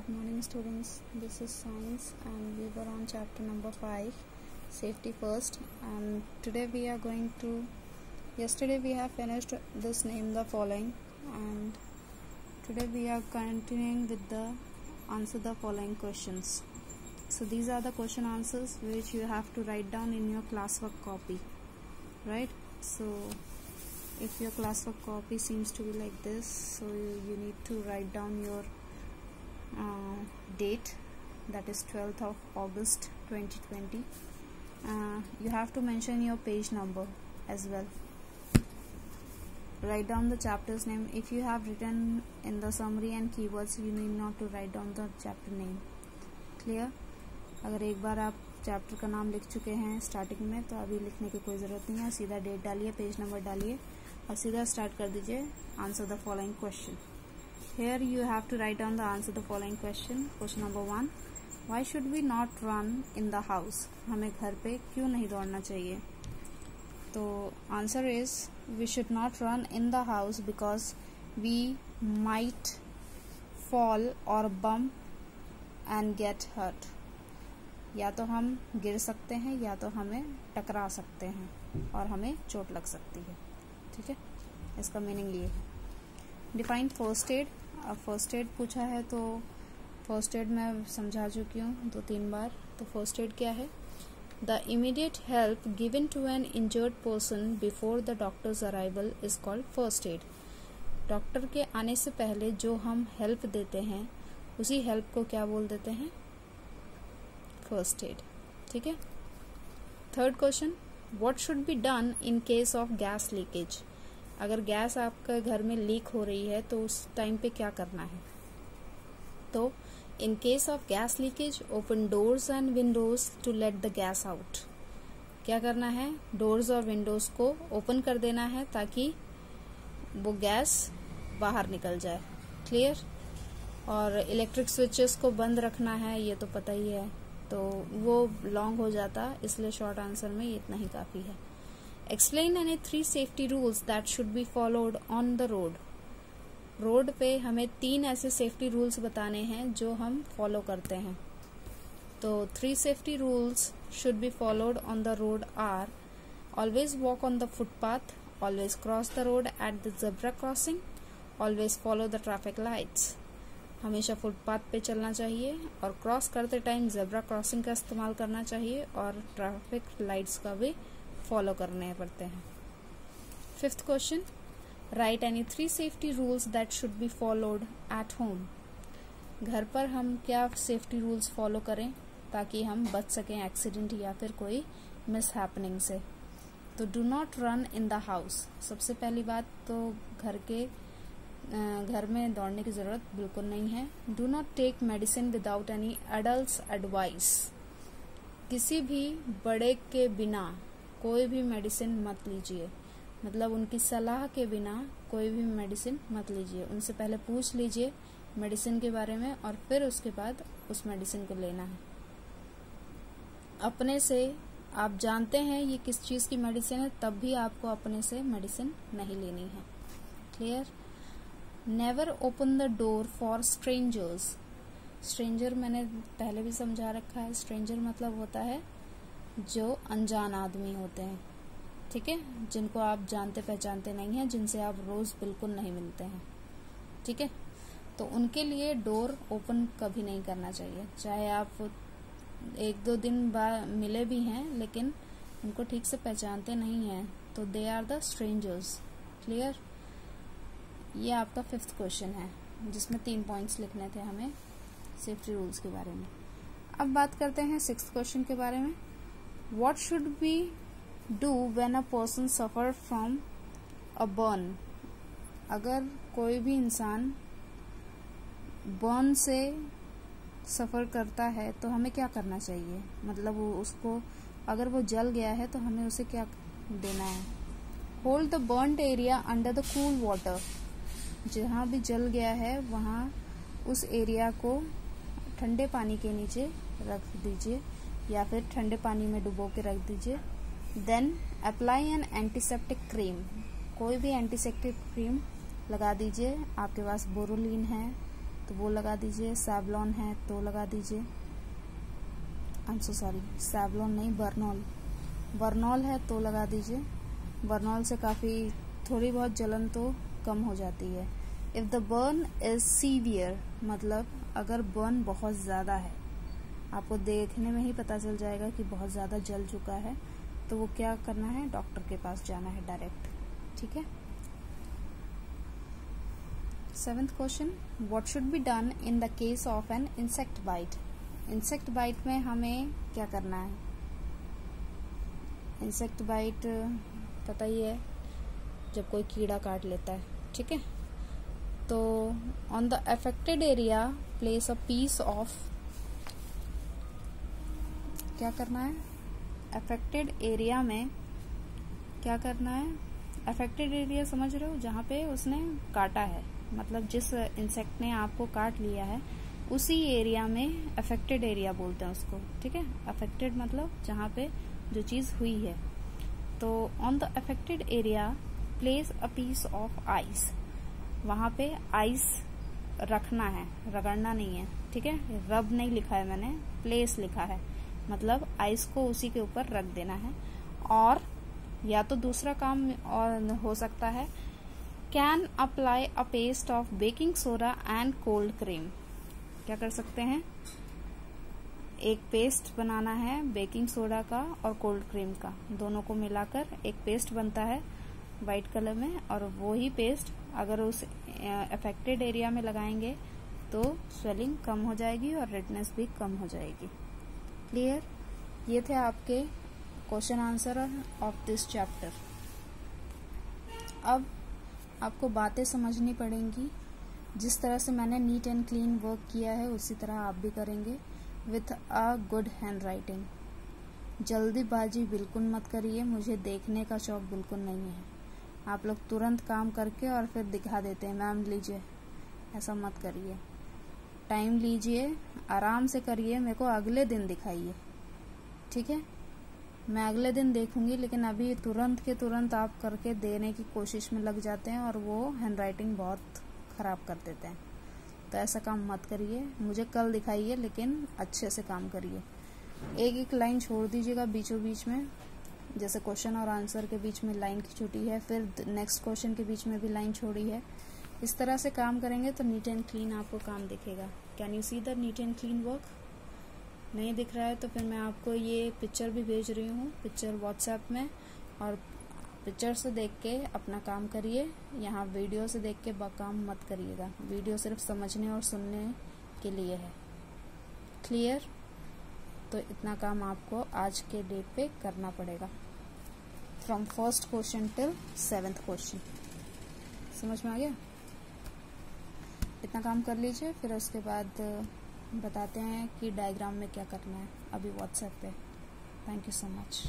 Good morning students, this is science and we were on chapter number 5, safety first, and today we are going to, yesterday we have finished this name the following, and today we are continuing with the answer the following questions. So these are the question answers which you have to write down in your classwork copy, right? So if your classwork copy seems to be like this, so you need to write down your date, that is 12th of August 2020. You have to mention your page number as well. Write down the chapter's name. If you have written in the summary and keywords, you need not to write down the chapter name. Clear? अगर एक बार आप chapter का नाम लिख चुके हैं starting में, तो अभी लिखने की कोई ज़रूरत नहीं है. सीधा डेट डालिए, पेज नंबर डालिए और सीधा स्टार्ट कर दीजिए. Answer the following question. Here you have to write down the answer the following question. Question number 1. Why should we not run in the house? हमें घर पे क्यों नहीं दौड़ना चाहिए? तो answer is we should not run in the house because we might fall or bump and get hurt. या तो हम गिर सकते हैं या तो हमें टकरा सकते हैं और हमें चोट लग सकती है. ठीक है, इसका मीनिंग ये है. Define first aid. अब फर्स्ट एड पूछा है तो फर्स्ट एड मैं समझा चुकी हूँ 2-3 बार. तो फर्स्ट एड क्या है? The immediate help given to an injured person before the doctor's arrival is called first aid. Doctor के आने से पहले जो हम हेल्प देते हैं उसी हेल्प को क्या बोल देते हैं? First aid. ठीक है. Third question. What should be done in case of gas leakage? अगर गैस आपके घर में लीक हो रही है तो उस टाइम पे क्या करना है? तो in case of gas leakage open doors and windows to let the gas out. क्या करना है? डोर्स और विंडोज को ओपन कर देना है ताकि वो गैस बाहर निकल जाए. क्लियर? और इलेक्ट्रिक स्विचेस को बंद रखना है, ये तो पता ही है, तो वो लॉन्ग हो जाता, इसलिए शॉर्ट आंसर में इतना ही काफी है. Explain any 3 safety rules that should be followed on the road. Road पे हमें 3 ऐसे सेफ्टी रूल्स बताने हैं जो हम फॉलो करते हैं. तो 3 safety rules should be followed on the road are: always walk on the footpath, always cross the road at the zebra crossing, always follow the traffic lights. हमेशा फुटपाथ पे चलना चाहिए और क्रॉस करते टाइम जेब्रा क्रॉसिंग का इस्तेमाल करना चाहिए और ट्रैफिक लाइट्स का भी फॉलो करने पड़ते हैं. Fifth question. Right any 3 safety rules that should be followed at home. घर पर हम क्या सेफ्टी रूल्स फॉलो करें ताकि हम बच सकें एक्सीडेंट या फिर कोई मिस हैपनिंग से? तो do not run in the house. सबसे पहली बात तो घर में दौड़ने की जरूरत बिल्कुल नहीं है. Do not take medicine without any adults advice. किसी भी बड़े के बिना कोई भी मेडिसिन मत लीजिए. मतलब उनकी सलाह के बिना कोई भी मेडिसिन मत लीजिए. उनसे पहले पूछ लीजिए मेडिसिन के बारे में और फिर उसके बाद उस मेडिसिन को लेना है. अपने से आप जानते हैं ये किस चीज की मेडिसिन है, तब भी आपको अपने से मेडिसिन नहीं लेनी है. Clear? Never open the door for strangers. Stranger मैंने पहले भी समझा रखा है. स्ट्रेंजर मतलब होता है जो अनजान आदमी होते हैं. ठीक है, जिनको आप जानते पहचानते नहीं हैं, जिनसे आप रोज बिल्कुल नहीं मिलते हैं. ठीक है, तो उनके लिए डोर ओपन कभी नहीं करना चाहिए. चाहे आप 1-2 दिन बाद मिले भी हैं लेकिन उनको ठीक से पहचानते नहीं हैं, तो they are the strangers. Clear? ये आपका 5th क्वेश्चन है जिसमें 3 पॉइंट्स लिखने थे हमें सेफ्टी रूल्स के बारे में. अब बात करते हैं 6th क्वेश्चन के बारे में. What should we do when a person suffer from a burn? अगर कोई भी इंसान बर्न से सफ़र करता है तो हमें क्या करना चाहिए? मतलब वो उसको अगर वो जल गया है तो हमें उसे क्या देना है? Hold the burnt area under the cool water. जहाँ भी जल गया है वहाँ उस एरिया को ठंडे पानी के नीचे रख दीजिए या फिर ठंडे पानी में डुबो के रख दीजिए. Then apply an antiseptic cream. कोई भी एंटीसेप्टिक क्रीम लगा दीजिए. आपके पास बोरोलिन है तो वो लगा दीजिए। सैवलॉन है तो लगा दीजिए, I am so sorry, Savlon नहीं, बर्नॉल, बर्नॉल है तो लगा दीजिए। बर्नॉल से काफ़ी थोड़ी बहुत जलन तो कम हो जाती है। If the burn is severe, मतलब अगर बर्न बहुत ज़्यादा है, आपको देखने में ही पता चल जाएगा कि बहुत ज़्यादा जल चुका है, तो वो क्या करना है, डॉक्टर के पास जाना है डायरेक्ट। ठीक है। 7th question, what should be done in the case of an insect bite. Insect bite में हमें क्या करना है। इंसेक्ट बाइट पता ही है, जब कोई कीड़ा काट लेता है। ठीक है। तो on the affected area place a piece of, क्या करना है, अफेक्टेड एरिया में क्या करना है। अफेक्टेड एरिया समझ रहे हो, जहाँ पे उसने काटा है, मतलब जिस इंसेक्ट ने आपको काट लिया है उसी एरिया में अफेक्टेड एरिया बोलते हैं उसको। ठीक है। अफेक्टेड मतलब जहाँ पे जो चीज हुई है। तो on the affected area place a piece of ice, वहां पे आइस रखना है, रगड़ना नहीं है। ठीक है। रब नहीं लिखा है मैंने, प्लेस लिखा है, मतलब आइस को उसी के ऊपर रख देना है। और या तो दूसरा काम और हो सकता है, can apply a paste of baking soda and cold cream. क्या कर सकते हैं, एक पेस्ट बनाना है बेकिंग सोडा का और कोल्ड क्रीम का, दोनों को मिलाकर एक पेस्ट बनता है वाइट कलर में, और वो ही पेस्ट अगर उस अफेक्टेड एरिया में लगाएंगे तो स्वेलिंग कम हो जाएगी और रेडनेस भी कम हो जाएगी। क्लियर। ये थे आपके question answer of this chapter. अब आपको बातें समझनी पड़ेंगी। जिस तरह से मैंने नीट एंड क्लीन वर्क किया है उसी तरह आप भी करेंगे with a good hand writing. जल्दीबाजी बिल्कुल मत करिए, मुझे देखने का शौक बिल्कुल नहीं है। आप लोग तुरंत काम करके और फिर दिखा देते हैं, मैम लीजिए, ऐसा मत करिए। टाइम लीजिए, आराम से करिए, मेरे को अगले दिन दिखाइए। ठीक है। मैं अगले दिन देखूंगी, लेकिन अभी तुरंत के तुरंत आप करके देने की कोशिश में लग जाते हैं और वो हैंड राइटिंग बहुत खराब कर देते हैं। तो ऐसा काम मत करिए, मुझे कल दिखाइए, लेकिन अच्छे से काम करिए। एक एक लाइन छोड़ दीजिएगा बीचों बीच में, जैसे क्वेश्चन और आंसर के बीच में लाइन की छुट्टी है, फिर नेक्स्ट क्वेश्चन के बीच में भी लाइन छोड़ी है। इस तरह से काम करेंगे तो नीट एंड क्लीन आपको काम दिखेगा। Can you see the neat and clean work? नहीं दिख रहा है तो फिर मैं आपको ये पिक्चर भी भेज रही हूँ, पिक्चर व्हाट्सएप में, और पिक्चर से देख के अपना काम करिए। यहाँ वीडियो से देख के काम मत करिएगा, वीडियो सिर्फ समझने और सुनने के लिए है। क्लियर। तो इतना काम आपको आज के डेट पे करना पड़ेगा, from first question till 7th question. समझ में आ गया? इतना काम कर लीजिए, फिर उसके बाद बताते हैं कि डायग्राम में क्या करना है अभी व्हाट्सएप पे। Thank you so much.